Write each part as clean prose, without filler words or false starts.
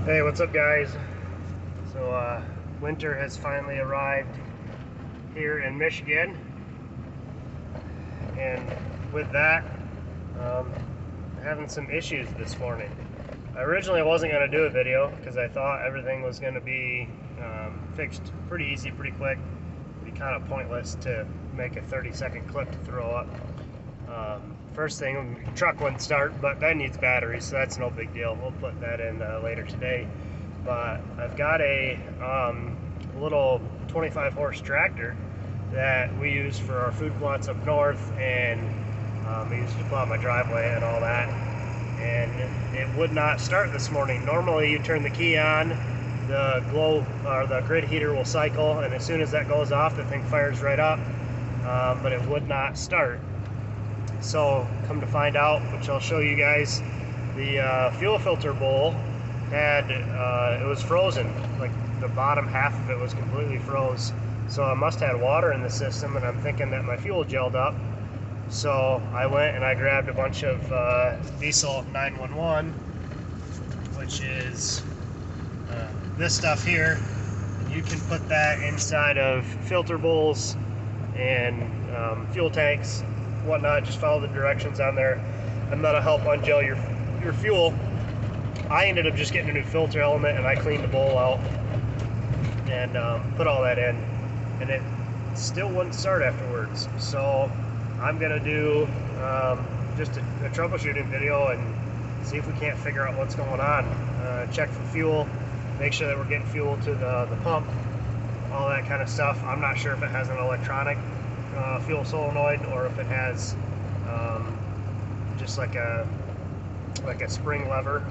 Hey, what's up guys? So winter has finally arrived here in Michigan, and with that having some issues this morning. I originally wasn't going to do a video because I thought everything was going to be fixed pretty easy, pretty quick. It'd be kind of pointless to make a 30-second clip to throw up. First thing, the truck wouldn't start, but that needs batteries, so that's no big deal. We'll put that in later today. But I've got a little 25 horse tractor that we use for our food plots up north, and we use to plow my driveway and all that. And it would not start this morning. Normally you turn the key on, the glow or the grid heater will cycle, and as soon as that goes off, the thing fires right up, but it would not start. So come to find out, which I'll show you guys, the fuel filter bowl had, it was frozen. Like the bottom half of it was completely froze. So I must have had water in the system, and I'm thinking that my fuel gelled up. So I went and I grabbed a bunch of diesel 911, which is this stuff here. And you can put that inside of filter bowls and fuel tanks, whatnot. Just follow the directions on there, and that'll help ungel your fuel. I ended up just getting a new filter element, and I cleaned the bowl out and put all that in, and it still wouldn't start afterwards. So I'm gonna do just a troubleshooting video and see if we can't figure out what's going on. Check for fuel, make sure that we're getting fuel to the pump, all that kind of stuff. I'm not sure if it has an electronic fuel solenoid or if it has just like a spring lever.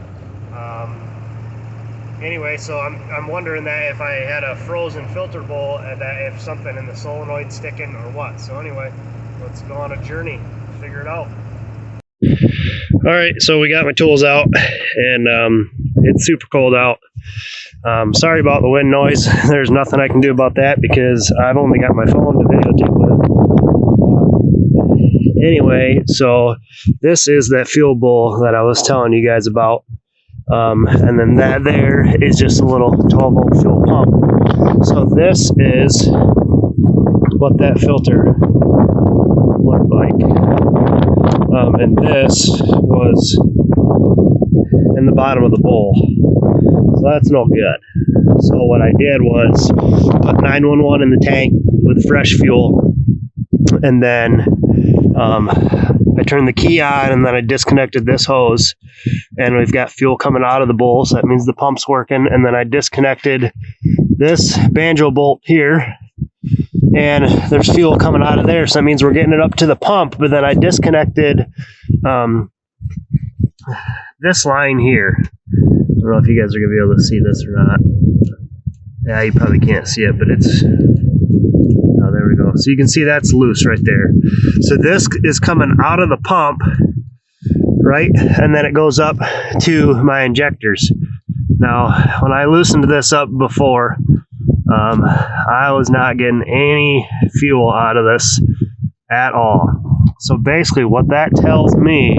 Anyway, so I'm wondering that if I had a frozen filter bowl, that if something in the solenoid sticking or what. So anyway, let's go on a journey, figure it out. All right, so we got my tools out, and it's super cold out. Sorry about the wind noise. There's nothing I can do about that because I've only got my phone to videotape with. Anyway, so this is that fuel bowl that I was telling you guys about. And then that there is just a little 12-volt fuel pump. So this is what that filter looked like. And this was in the bottom of the bowl. So that's no good. So what I did was put 911 in the tank with fresh fuel, and then I turned the key on, and then I disconnected this hose, and we've got fuel coming out of the bowl, so that means the pump's working. And then I disconnected this banjo bolt here, and there's fuel coming out of there, so that means we're getting it up to the pump. But then I disconnected this line here. I don't know if you guys are going to be able to see this or not. Yeah, you probably can't see it, but it's... Oh, there we go. So you can see that's loose right there. So this is coming out of the pump, right? And then it goes up to my injectors. Now, when I loosened this up before, I was not getting any fuel out of this at all. So basically what that tells me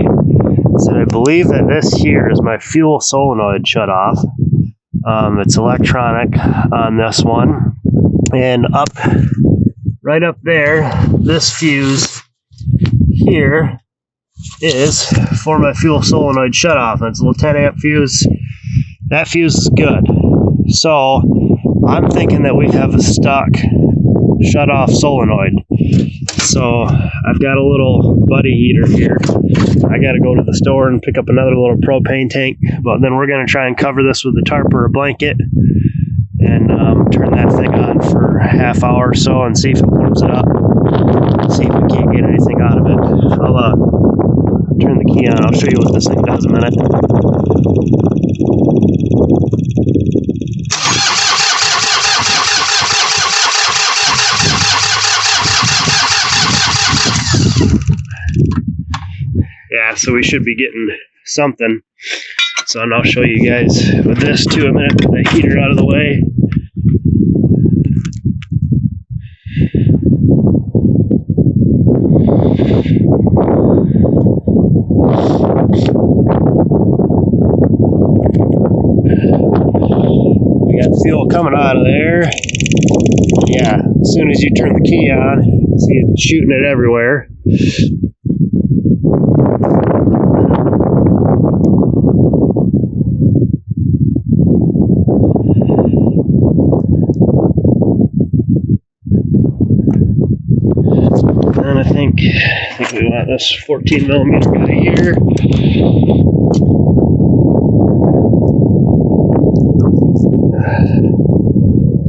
is that I believe that this here is my fuel solenoid shut off. It's electronic on this one. And up, right up there, this fuse here is for my fuel solenoid shut off. It's a little 10 amp fuse. That fuse is good. So I'm thinking that we have a stuck shut off solenoid. So I've got a little buddy heater here. I got to go to the store and pick up another little propane tank, but then we're going to try and cover this with a tarp or a blanket and turn that thing on for a half hour or so and see if it warms it up. See if we can't get anything out of it. I'll turn the key on. I'll show you what this thing does in a minute. Yeah, so we should be getting something. So I'll show you guys with this too in a minute. Put the heater out of the way. coming out of there. Yeah, as soon as you turn the key on, you can see it shooting it everywhere. And I think we want this 14 millimeter guy here.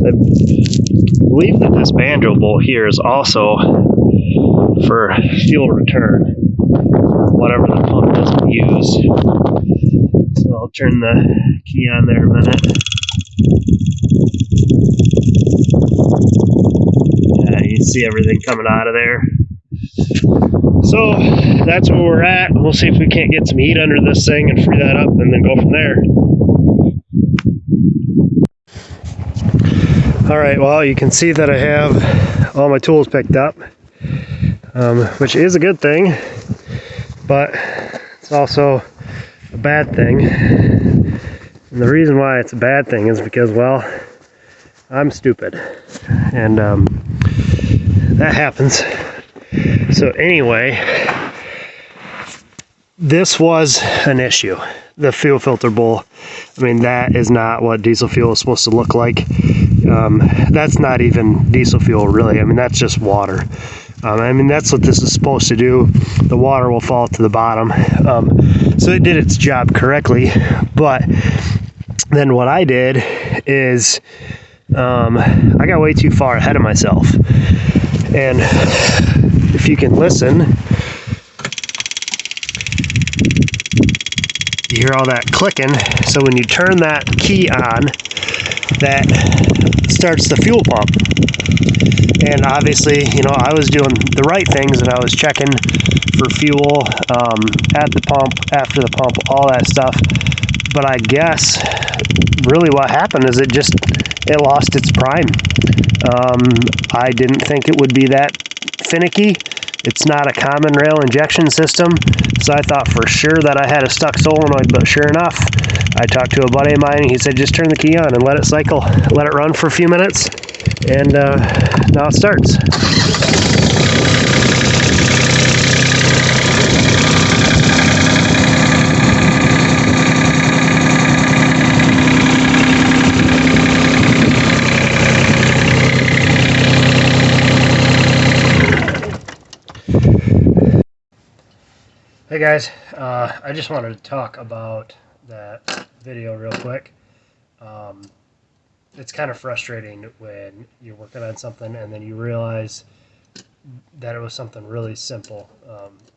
I believe that this banjo bolt here is also for fuel return, whatever the pump doesn't use. So I'll turn the key on there in a minute. Yeah, you can see everything coming out of there. So that's where we're at. We'll see if we can't get some heat under this thing and free that up and then go from there. Alright, well, you can see that I have all my tools picked up, which is a good thing, but it's also a bad thing. And the reason why it's a bad thing is because, well, I'm stupid, and that happens. So anyway, this was an issue. The fuel filter bowl, I mean, that is not what diesel fuel is supposed to look like. That's not even diesel fuel, really. I mean, that's just water. I mean, that's what this is supposed to do. The water will fall to the bottom. So it did its job correctly. But then what I did is I got way too far ahead of myself. And if you can listen, you hear all that clicking. So when you turn that key on, that starts the fuel pump. And obviously, you know, I was doing the right things, and I was checking for fuel at the pump, after the pump, all that stuff. But I guess really what happened is it lost its prime. I didn't think it would be that finicky. It's not a common rail injection system, so I thought for sure that I had a stuck solenoid, but sure enough, I talked to a buddy of mine, and he said just turn the key on and let it cycle, let it run for a few minutes, and now it starts. Hey guys, I just wanted to talk about that video real quick. It's kind of frustrating when you're working on something and then you realize that it was something really simple.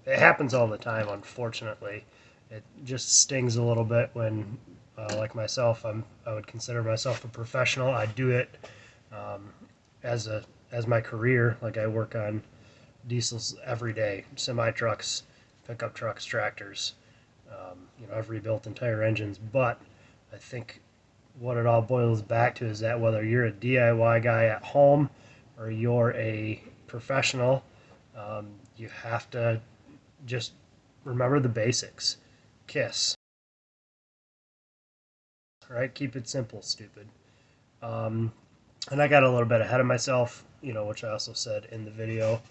It happens all the time, unfortunately. It just stings a little bit when, like myself, I would consider myself a professional. I do it as my career. Like, I work on diesels every day, semi-trucks, pickup trucks, tractors. You know, I've rebuilt entire engines, but I think what it all boils back to is that whether you're a DIY guy at home or you're a professional, you have to just remember the basics. KISS. Right? Keep it simple, stupid. And I got a little bit ahead of myself, you know, which I also said in the video.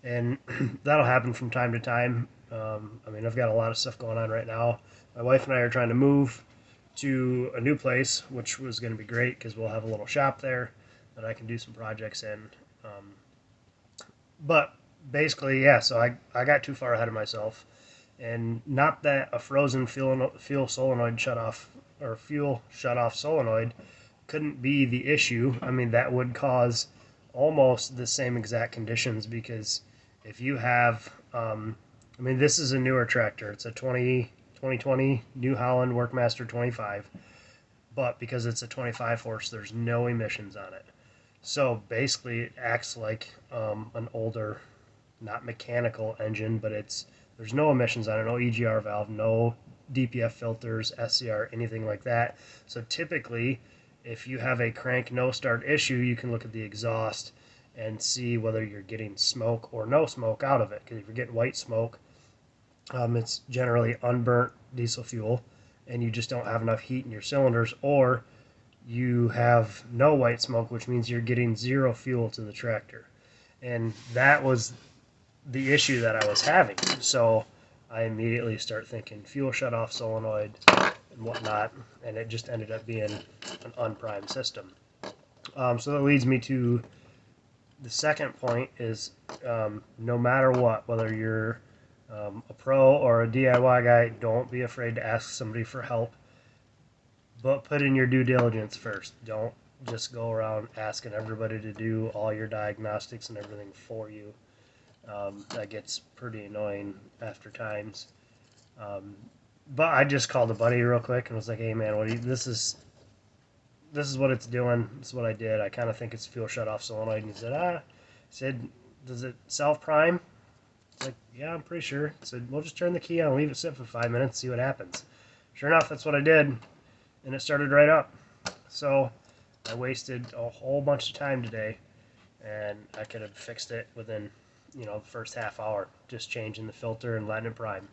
And that'll happen from time to time. I mean, I've got a lot of stuff going on right now. My wife and I are trying to move to a new place, which was going to be great because we'll have a little shop there that I can do some projects in. But basically, yeah, so I got too far ahead of myself. And not that a frozen fuel solenoid shutoff or fuel shutoff solenoid couldn't be the issue. I mean, that would cause almost the same exact conditions, because if you have, I mean, this is a newer tractor. It's a 2020 New Holland Workmaster 25, but because it's a 25 horse, there's no emissions on it. So basically, it acts like an older, not mechanical engine, but there's no emissions on it, no EGR valve, no DPF filters, SCR, anything like that. So typically, if you have a crank no start issue, you can look at the exhaust and see whether you're getting smoke or no smoke out of it. Because if you're getting white smoke, it's generally unburnt diesel fuel, and you just don't have enough heat in your cylinders, or you have no white smoke, which means you're getting zero fuel to the tractor. And that was the issue that I was having. So I immediately start thinking fuel shutoff solenoid and whatnot, and it just ended up being an unprimed system. So that leads me to the second point is no matter what, whether you're a pro or a DIY guy, don't be afraid to ask somebody for help. But put in your due diligence first. Don't just go around asking everybody to do all your diagnostics and everything for you. That gets pretty annoying after times. But I just called a buddy real quick and was like, "Hey man, this is what it's doing. This is what I did. I kind of think it's fuel shutoff solenoid." And he said, "Does it self prime?" It's like, "Yeah, I'm pretty sure." I said, "We'll just turn the key on, leave it sit for 5 minutes, see what happens." Sure enough, that's what I did, and it started right up. So I wasted a whole bunch of time today, and I could have fixed it within, the first half hour, just changing the filter and letting it prime.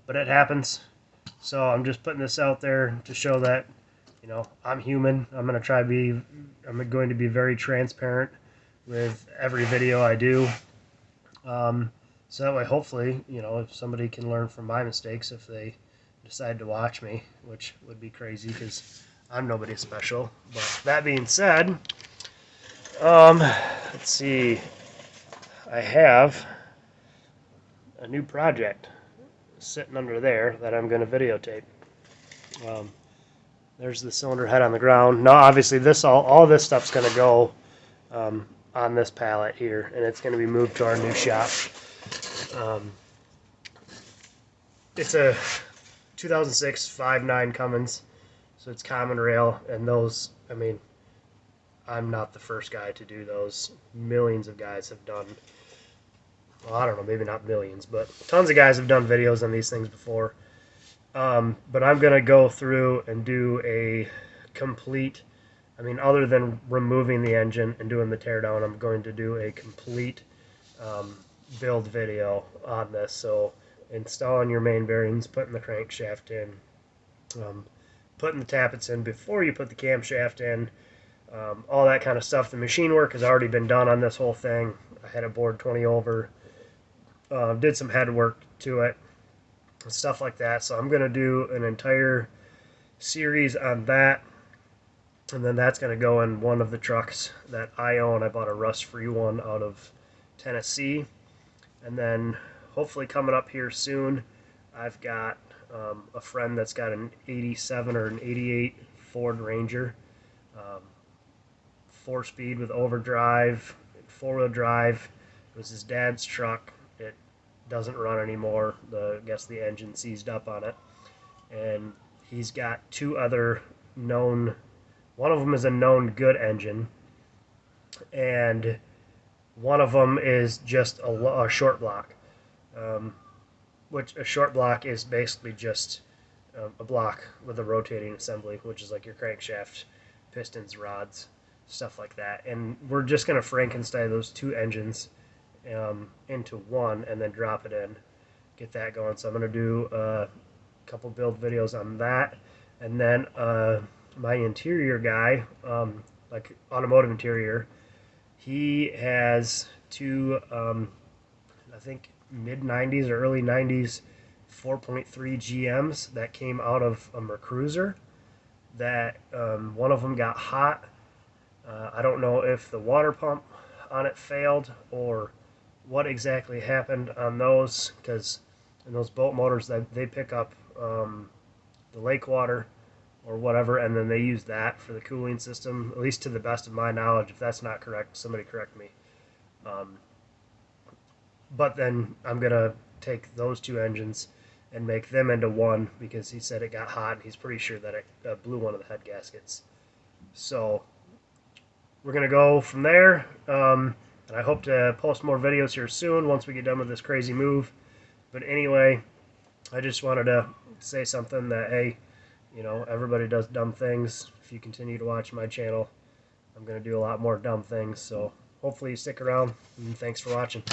But it happens. So I'm just putting this out there to show that, I'm human. I'm going to be very transparent with every video I do. So that way, hopefully, if somebody can learn from my mistakes if they decide to watch me, which would be crazy because I'm nobody special. But that being said, let's see. I have a new project sitting under there that I'm going to videotape. There's the cylinder head on the ground. Now, obviously, all this stuff's going to go on this pallet here, and it's going to be moved to our new shop. It's a 2006 5.9 Cummins, so it's common rail, and those, I'm not the first guy to do those. Millions of guys have done, well, I don't know, maybe not millions, but tons of guys have done videos on these things before. But I'm going to go through and do a complete, other than removing the engine and doing the teardown, I'm going to do a complete build video on this. So installing your main bearings, putting the crankshaft in, putting the tappets in before you put the camshaft in, all that kind of stuff. The machine work has already been done on this whole thing. I had it bored 20 over, did some head work to it, stuff like that. So I'm going to do an entire series on that, and then that's going to go in one of the trucks that I own. I bought a rust-free one out of Tennessee, and then hopefully coming up here soon, I've got a friend that's got an 87 or an 88 Ford Ranger, 4-speed with overdrive, 4-wheel drive. It was his dad's truck. It doesn't run anymore. I guess the engine seized up on it. And he's got two other known, one of them is a known good engine, and one of them is just a short block. Which a short block is basically just a block with a rotating assembly, which is like your crankshaft, pistons, rods, stuff like that. And we're just going to Frankenstein those two engines into one and then drop it in, get that going. So I'm going to do a couple build videos on that, and then my interior guy, like automotive interior, he has two, I think mid-90s or early 90s 4.3 GMs that came out of a Mercruiser. That one of them got hot. I don't know if the water pump on it failed or what exactly happened on those, because in those boat motors they pick up the lake water or whatever, and then they use that for the cooling system, at least to the best of my knowledge. If that's not correct, somebody correct me. But then I'm going to take those two engines and make them into one, because he said it got hot and he's pretty sure that it blew one of the head gaskets. So we're going to go from there, and I hope to post more videos here soon once we get done with this crazy move. But anyway, I just wanted to say something that, hey, everybody does dumb things. If you continue to watch my channel, I'm going to do a lot more dumb things. So hopefully you stick around, and thanks for watching.